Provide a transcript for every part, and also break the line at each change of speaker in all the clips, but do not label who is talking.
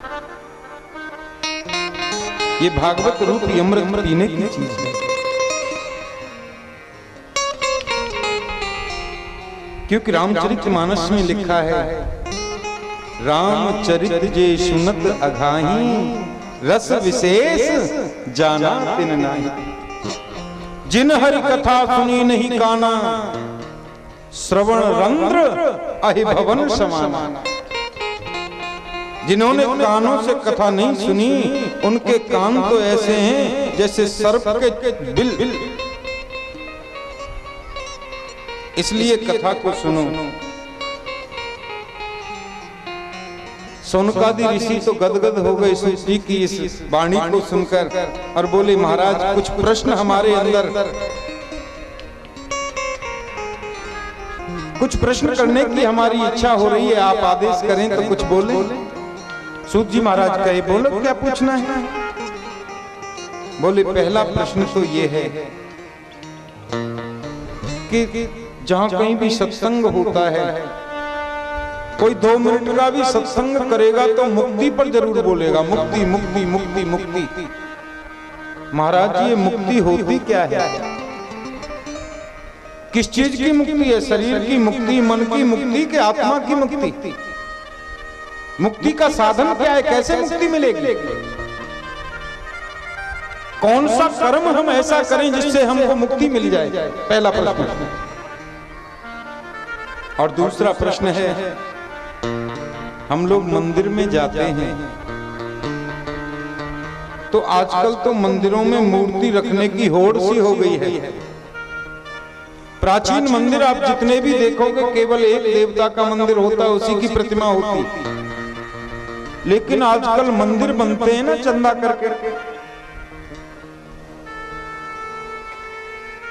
ये भागवत रूप अमृत पीने की चीज है। क्योंकि रामचरितमानस में लिखा है, रामचरित जे सुनत अघाही, रस विशेष जाना तिन नाही। जिन हरि कथा सुनी नहीं काना, श्रवण रंध्र अहि भवन समाना। जिन्होंने कानों से कथा नहीं सुनी, उनके कान तो ऐसे हैं जैसे सर्प के बिल। इसलिए कथा को सुनो। सोनकादि ऋषि तो गदगद हो गए सूची की इस वाणी को सुनकर और बोले, महाराज कुछ प्रश्न हमारे अंदर, कुछ प्रश्न करने की हमारी इच्छा हो रही है, आप आदेश करें तो कुछ बोले। सूत जी महाराज कहे, बोलो क्या पूछना है। बोले, पहला प्रश्न तो ये है कि जहां कहीं भी सत्संग होता है, कोई 2 मिनट का भी सत्संग करेगा तो मुक्ति पर जरूर बोलेगा, मुक्ति मुक्ति मुक्ति मुक्ति। महाराज जी, ये मुक्ति होती क्या है? किस चीज की मुक्ति है? शरीर की मुक्ति, मन की मुक्ति, के आत्मा की मुक्ति? मुक्ति का साधन क्या है? कैसे मुक्ति मिलेगी? कौन सा कर्म हम ऐसा करें जिससे हमको मुक्ति मिल जाए? पहला प्रश्न। और दूसरा प्रश्न है, हम लोग मंदिर में जाते हैं तो आजकल तो मंदिरों में मूर्ति रखने की होड़ सी हो गई है। प्राचीन मंदिर आप जितने भी देखोगे, केवल एक देवता का मंदिर होता है, उसी की प्रतिमा होती। लेकिन आजकल मंदिर बनते हैं ना चंदा करके।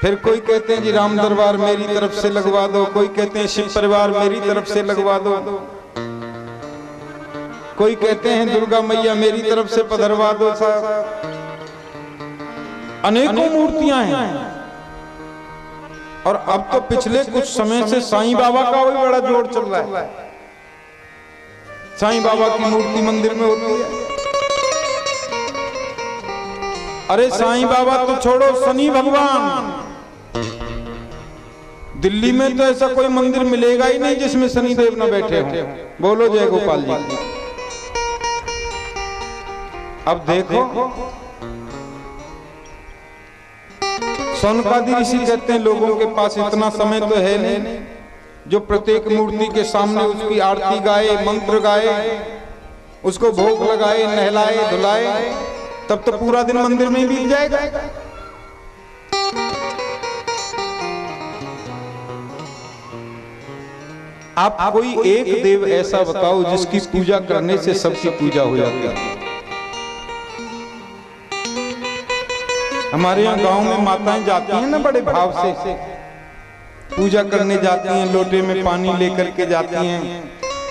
फिर कोई कहते हैं जी राम दरबार मेरी तरफ से लगवा दो, कोई कहते हैं शिव परिवार मेरी तरफ से लगवा दो, कोई कहते हैं दुर्गा मैया मेरी तरफ से पधरवा दो। साहब, अनेकों मूर्तियां हैं। और अब तो पिछले कुछ समय से साईं बाबा का भी बड़ा जोर चल रहा है। साईं बाबा की मूर्ति मंदिर में होती है। अरे साईं बाबा तो छोड़ो, शनि भगवान, दिल्ली में तो ऐसा कोई मंदिर मिलेगा ही नहीं जिसमें शनि देव न बैठे हों। बोलो जय गोपाल जी। अब देखो, सोनकादि ऋषि कहते हैं लोगों के पास इतना समय तो है नहीं जो प्रत्येक मूर्ति के सामने उसकी आरती गाए, मंत्र गाए, उसको भोग लगाए, नहलाए धुलाए, तब तो पूरा दिन मंदिर में ही बीत जाएगा। आप कोई एक देव ऐसा बताओ जिसकी पूजा करने से सबकी पूजा हो जाती है। हमारे यहाँ गांव में माताएं जाती हैं ना, बड़े भाव से पूजा करने जाती हैं, लोटे में पानी लेकर के जाती हैं,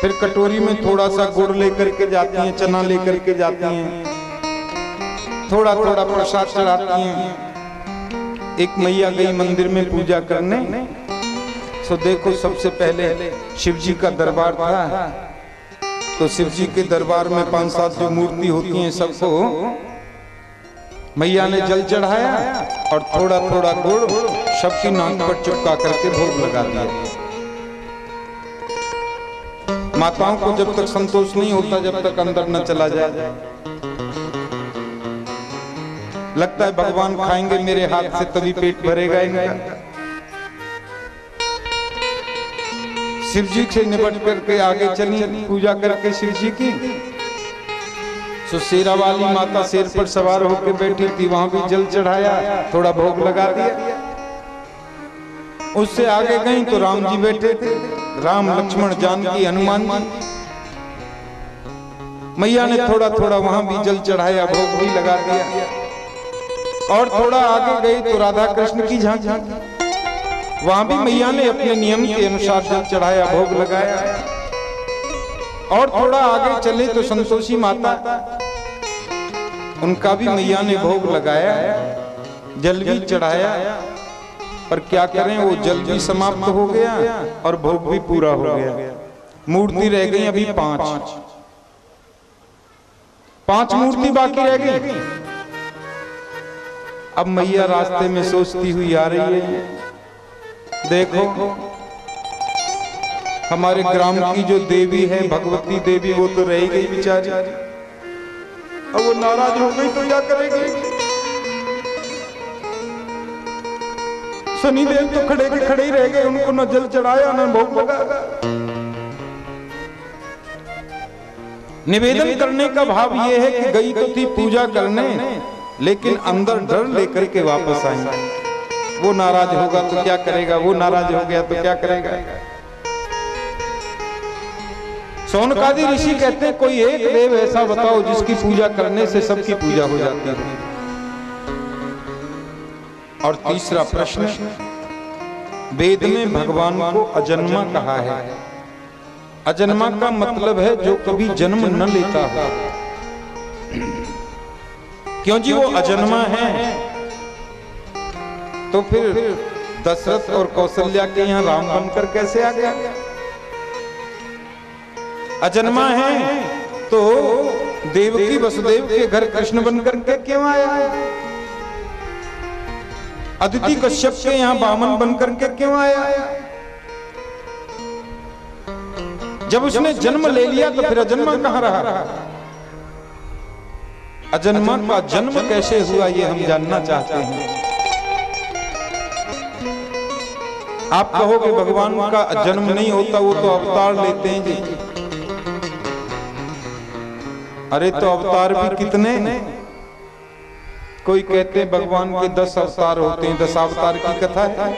फिर कटोरी में थोड़ा सा गुड़ लेकर के जाती हैं, चना लेकर के जाती हैं, थोड़ा थोड़ा प्रसाद चढ़ाती हैं। एक मैया गई मंदिर में पूजा करने, तो देखो सबसे पहले शिव जी का दरबार था, तो शिव जी के दरबार में 5-7 जो मूर्ति होती हैं सबको मैया ने जल चढ़ाया और थोड़ा थोड़ा गुड़ सबकी नाक पर चिपका करके भोग लगा दिया। माताओं को जब तक संतोष नहीं होता, जब तक अंदर न चला जाए, लगता है भगवान खाएंगे मेरे हाथ से तभी पेट भरेगा इनका। शिव जी से निपट करके आगे चली पूजा करके शिव जी की। तो शेरा वाली माता शेर पर सवार होकर बैठी थी, वहां भी जल चढ़ाया, थोड़ा भोग लगा दिया। उससे आगे गई तो राम जी बैठे थे, राम लक्ष्मण जानकी हनुमान जी। मैया ने थोड़ा थोड़ा वहां भी जल चढ़ाया, भोग भी लगा दिया। और थोड़ा आगे गई तो राधा कृष्ण की झांकी, वहां भी मैया ने अपने नियम के अनुसार जल चढ़ाया, भोग लगाया। और थोड़ा आगे चले तो संतोषी माता, उनका भी मैया ने भोग लगाया, जल भी चढ़ाया। पर क्या करें, वो जल भी समाप्त हो गया और भोग भी पूरा हो गया। मूर्ति रह गई अभी 5। 5 मूर्ति बाकी रह गई। अब मैया रास्ते में सोचती हुई आ रही है, देखो हमारे ग्राम की जो देवी है भगवती देवी, वो तो रह गई बेचारी, अब वो नाराज हो गई तो क्या करेगी। शनिदेव तो खड़े के खड़े ही रह गए, उनको न जल चढ़ाया न भोग लगा। निवेदन करने का भाव ये है कि गई तो थी पूजा करने, लेकिन अंदर डर लेकर के वापस आई। वो नाराज होगा तो क्या करेगा, वो नाराज हो गया तो क्या करेगा। शौनकादि ऋषि कहते हैं कोई एक देव ऐसा बताओ जिसकी पूजा करने से सबकी पूजा हो जाती है। और तीसरा प्रश्न, वेद में भगवान को अजन्मा कहा है। अजन्मा का मतलब है जो कभी जन्म न लेता हो। क्यों जी, वो अजन्मा है तो फिर दशरथ और कौशल्या के यहाँ राम बनकर कैसे आ गया। अजन्मा है तो देवकी वसुदेव के घर कृष्ण बनकर के क्यों आया। अदिति कश्यप के यहाँ वामन बनकर के क्यों आया। जब उसने जन्म ले लिया तो फिर अजन्मा कहां रहा। अजन्मा का जन्म कैसे हुआ ये हम जानना चाहते हैं। आप कहोगे भगवान का जन्म नहीं होता, वो तो अवतार लेते हैं जी। अरे तो अवतार भी कितने, कोई कहते हैं भगवान के 10 अवतार होते हैं, 10 अवतार की कथा है।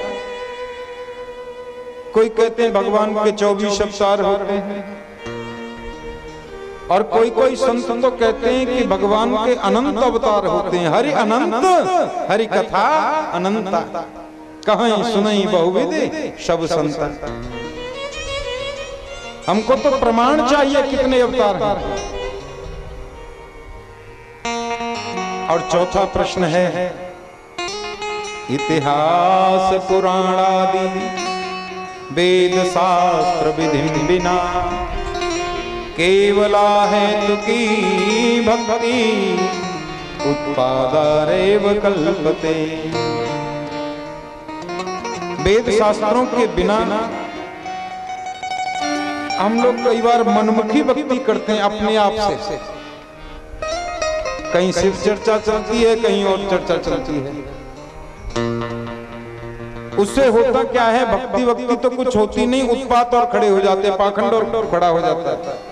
कोई कहते हैं भगवान के 24 अवतार होते हैं, और कोई संत तो कहते हैं कि भगवान के अनंत अवतार होते हैं। हरि अनंत हरि कथा अनंता, कहीं सुनई बहुविध सब संत। हमको तो प्रमाण चाहिए कितने अवतार हैं। और चौथा प्रश्न है, इतिहास पुराण आदि वेद शास्त्र विधि बिना केवला है तुकी भक्ति उत्पादारेव कल्पते। वेद शास्त्रों के बिना हम लोग कई बार मनमुखी भक्ति करते हैं अपने आप से। कहीं शिव चर्चा चलती है, कहीं और चर्चा चलती है। उससे होता क्या है, भक्ति तो कुछ होती नहीं, उत्पात और खड़े हो जाते, पाखंड और खड़ा हो जाता है।